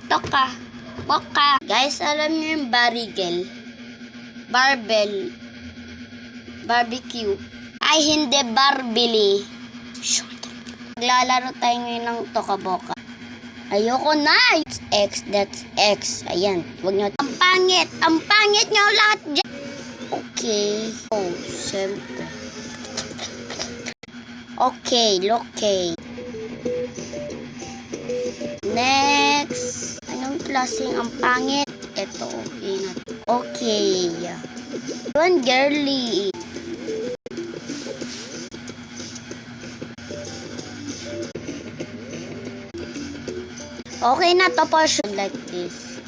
Toka. Boka. Guys, alam niyo yung barigel? Barbell. Barbecue. Ay, hindi. Barbili. Maglalaro tayo ngayon ng toka-boka. Ayoko na. It's X. That's X. Ayan. Huwag nyo. Ang pangit. Ang pangit nyo lahat dyan. Okay. Oh, siyempre. Okay. Okay. Next. Anong klaseng ang pangit? Ito. Okay na. Okay. One girly. Okay na to po. Like this.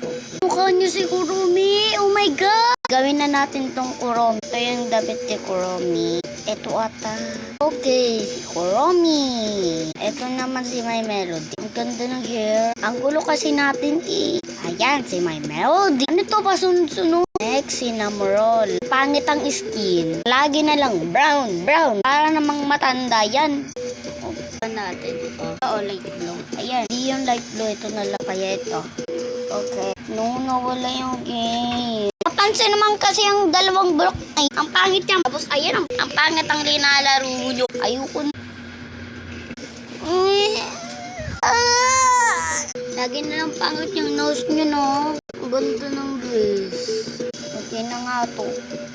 Mukha niyo si Kuromi. Oh my God. Gawin na natin tong Kuromi. Ito yung damit ni Kuromi. Ito ata. Okay, si Kuromi. Ito naman si My Melody. Ang ganda ng hair. Ang gulo kasi natin eh. Ayan, si My Melody. Ano to pa sunod-sunod? Next, si Namorol. Pangit ang skin. Lagi na lang brown, brown. Para namang matanda yan. Open natin. Oh, light blue. Ayan, di yung light blue. Ito na lang. Kaya ito. Okay. No, nawala yung game. Napansin naman kasi ang dalawang block ay ang pangit niya. Tapos ayan, ang pangit ang linalaro nyo. Ayoko na. Lagi na lang pangit yung nose nyo, no? Ang ganda ng dress. Okay na nga to.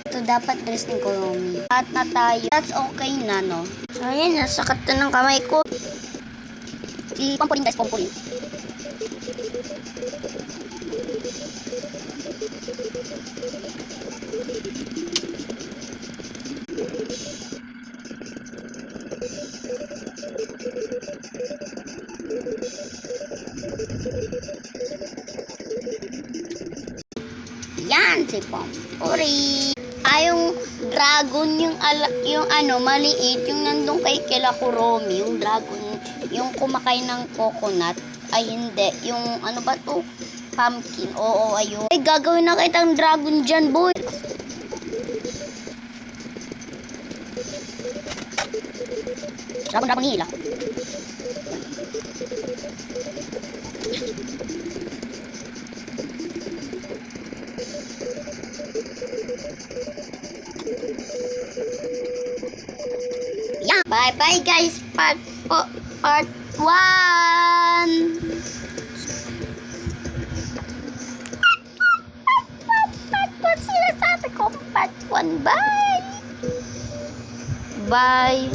Ito dapat dress ni Kuromi. At na tayo. That's okay na, no? Ayan, nasakat na ng kamay ko. Si Pompolin, guys, Pompolin. Yan, si Pompori. Yung dragon, yung ano, maliit, yung nandun kay Kila Kuromi, yung dragon, yung kumakain ng coconut, ay hindi, yung ano ba to? Pumpkin, oo, ayun. Ay, gagawin na kitang dragon dyan, boy. Dragon hila. Yeah, bye-bye guys. Part 1. Sinasabi ko part 1. Bye. Bye.